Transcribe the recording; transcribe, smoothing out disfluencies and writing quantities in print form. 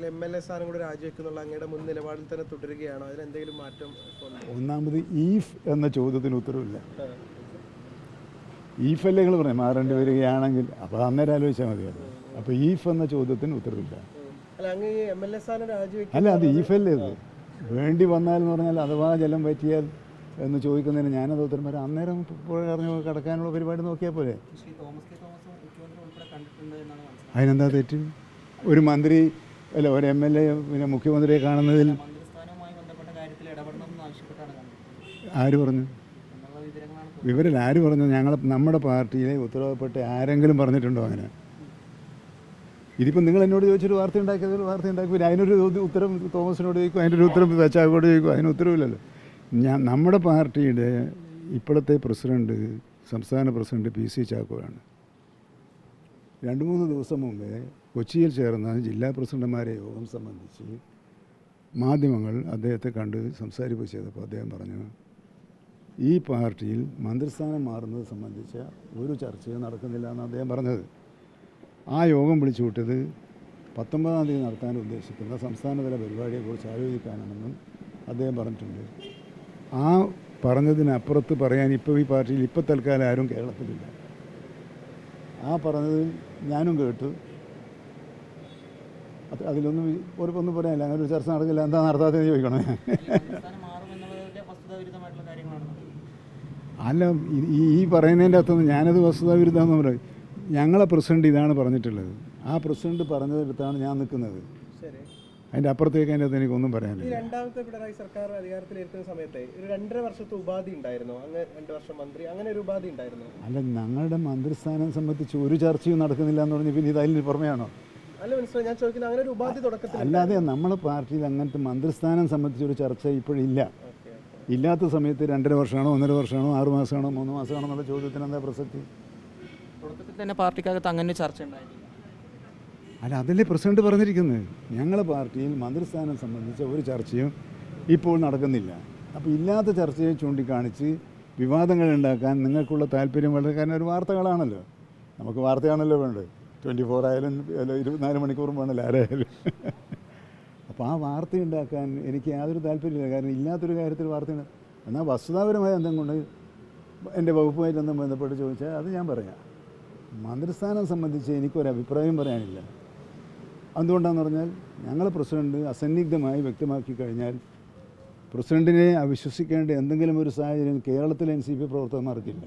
അല്ലെങ്കിൽ MLA സ്ഥാനം കൂടി രാജിവെക്കുന്നുള്ള അങ്ങയുടെ മുൻ നിലപാടിൽ തന്നെ തുടരുകയാണോ? അതിലെന്തെങ്കിലും മാറ്റം? ഒന്നാമത് ഈഫ് എന്ന ചോദ്യത്തിന് ഉത്തരവില്ല. ഈഫല്ലേ നിങ്ങൾ പറയാം മാറേണ്ടി വരികയാണെങ്കിൽ, അപ്പോൾ അന്നേരം ആലോചിച്ചാൽ മതിയായിരുന്നു. അപ്പോൾ ഈഫ് എന്ന ചോദ്യത്തിന് ഉത്തരവില്ല. അല്ല, അത് ഈഫല്ലേ അത്. വേണ്ടി വന്നാലെന്ന് പറഞ്ഞാൽ അഥവാ ജലം പറ്റിയാൽ എന്ന് ചോദിക്കുന്നതിന് ഞാനത് ഉത്തരം വരാം. അന്നേരം പറഞ്ഞു കിടക്കാനുള്ള പരിപാടി നോക്കിയാൽ പോലെ. അതിനെന്താ തെറ്റ്? ഒരു മന്ത്രി അല്ല ഒരു MLA പിന്നെ മുഖ്യമന്ത്രിയെ കാണുന്നതിൽ ആര് പറഞ്ഞു? വിവരം ആര് പറഞ്ഞു? നമ്മുടെ പാർട്ടിയിലെ ഉത്തരവാദപ്പെട്ട ആരെങ്കിലും പറഞ്ഞിട്ടുണ്ടോ അങ്ങനെ? ഇതിപ്പോൾ നിങ്ങൾ എന്നോട് ചോദിച്ചൊരു വാർത്ത ഉണ്ടാക്കി അതിനൊരു ഉത്തരം തോമസിനോട് ചോദിക്കും, അതിനൊരു ഉത്തരം ചാക്കോട് ചോദിക്കും, അതിന് ഉത്തരവില്ലല്ലോ. നമ്മുടെ പാർട്ടിയുടെ ഇപ്പോഴത്തെ പ്രസിഡന്റ്, സംസ്ഥാന പ്രസിഡന്റ് PC ചാക്കോയാണ്. 2-3 ദിവസം മുമ്പേ കൊച്ചിയിൽ ചേർന്ന ജില്ലാ പ്രസിഡന്റുമാരെ യോഗം സംബന്ധിച്ച് മാധ്യമങ്ങൾ അദ്ദേഹത്തെ കണ്ട് സംസാരിക്കുക ചെയ്തപ്പോൾ അദ്ദേഹം പറഞ്ഞു, ഈ പാർട്ടിയിൽ മന്ത്രിസ്ഥാനം മാറുന്നത് സംബന്ധിച്ച ഒരു ചർച്ചയും നടക്കുന്നില്ല എന്ന് അദ്ദേഹം പറഞ്ഞത്. ആ യോഗം വിളിച്ചു കൂട്ടിയത് 19-ാം തീയതി നടത്താൻ ഉദ്ദേശിക്കുന്ന സംസ്ഥാനതല പരിപാടിയെക്കുറിച്ച് ആലോചിക്കാനാണെന്നും അദ്ദേഹം പറഞ്ഞിട്ടുണ്ട്. ആ പറഞ്ഞതിനപ്പുറത്ത് പറയാൻ ഇപ്പോൾ ഈ പാർട്ടിയിൽ ഇപ്പോൾ തൽക്കാലം ആരും കേരളത്തിലില്ല. ആ പറഞ്ഞത് ഞാനും കേട്ടു. അതിലൊന്നും ഒന്നും പറയാനില്ല. അങ്ങനെ ഒരു ചർച്ച നടക്കില്ല. എന്താ നടത്താത്തതെന്ന് ചോദിക്കണം. അല്ല, ഈ പറയുന്നതിൻ്റെ അകത്തൊന്നും ഞാനത് വസ്തുതാവിരുദ്ധമെന്ന് പറയും. ഞങ്ങളെ പ്രസിഡന്റ് ഇതാണ് പറഞ്ഞിട്ടുള്ളത്. ആ പ്രസിഡന്റ് പറഞ്ഞതെടുത്താണ് ഞാൻ നിൽക്കുന്നത്. അതിൻ്റെ അപ്പുറത്തേക്ക് അതിൻ്റെ അകത്ത് എനിക്കൊന്നും പറയാനില്ല. രണ്ടാമത്തെ പിണറായി സർക്കാർ അധികാരത്തിലിരിക്കുന്ന സമയത്ത് ഒരു 2.5 വർഷത്തെ ഉപാധി ഉണ്ടായിരുന്നു. അങ്ങ് 2 വർഷം മന്ത്രി, അങ്ങനെ ഒരു ഉപാധി ഉണ്ടായിരുന്നു. അല്ല, ഞങ്ങളുടെ മന്ത്രിസ്ഥാനം സംബന്ധിച്ച് ഒരു ചർച്ചയും നടക്കുന്നില്ല എന്ന് പറഞ്ഞ് പിന്നെ ഇത് അതിൽ പുറമെയാണോ? അല്ല, മനസ്സിലായി. ഞാൻ ചോദിക്കുന്നത് അങ്ങനെ ഒരു ഉപാധി തുടക്കത്തിൽ അല്ലാതെ നമ്മുടെ പാർട്ടിയിൽ അങ്ങനത്തെ മന്ത്രിസ്ഥാനം സംബന്ധിച്ചൊരു ചർച്ച ഇപ്പോഴില്ല. ഇല്ലാത്ത സമയത്ത് 2.5 വർഷമാണോ 1.5 വർഷമാണോ 6 മാസമാണോ 3 മാസമാണോ എന്നുള്ള ചോദ്യത്തിന് എന്താ പ്രസക്തി? തുടക്കത്തിൽ തന്നെ പാർട്ടിക്കകത്ത് അങ്ങനെ ചർച്ച ഉണ്ടായിരുന്നു. അല്ല, അതല്ലേ പ്രസിഡന്റ് പറഞ്ഞിരിക്കുന്നത്. ഞങ്ങളുടെ പാർട്ടിയിൽ മന്ത്രിസ്ഥാനം സംബന്ധിച്ച ഒരു ചർച്ചയും ഇപ്പോൾ നടക്കുന്നില്ല. അപ്പോൾ ഇല്ലാത്ത ചർച്ചയെ ചൂണ്ടിക്കാണിച്ച് വിവാദങ്ങൾ ഉണ്ടാക്കാൻ നിങ്ങൾക്കുള്ള താല്പര്യം വളരെ, കാരണം ഒരു വാർത്തകളാണല്ലോ, നമുക്ക് വാർത്തയാണല്ലോ വേണ്ടത്. 24 ആയാലും 24 മണിക്കൂറും വേണമല്ലോ ആരായാലും. അപ്പോൾ ആ വാർത്ത ഉണ്ടാക്കാൻ എനിക്ക് യാതൊരു താല്പര്യമില്ല. കാരണം ഇല്ലാത്തൊരു കാര്യത്തിൽ വാർത്തയുണ്ട്. എന്നാൽ വസ്തുതാപരമായ എന്തെങ്കിലും കൊണ്ട് എൻ്റെ വകുപ്പുമായിട്ട് എന്തും ബന്ധപ്പെട്ട് ചോദിച്ചാൽ അത് ഞാൻ പറയാം. മന്ത്രിസ്ഥാനം സംബന്ധിച്ച് എനിക്കൊരഭിപ്രായം പറയാനില്ല. എന്തുകൊണ്ടാണെന്ന് പറഞ്ഞാൽ ഞങ്ങൾ പ്രസിഡന്റ് അസന്നിഗ്ധമായി വ്യക്തമാക്കി കഴിഞ്ഞാൽ പ്രസിഡന്റിനെ അവിശ്വസിക്കേണ്ട എന്തെങ്കിലും ഒരു സാഹചര്യം കേരളത്തിലെ NCP പ്രവർത്തകന്മാർക്കില്ല.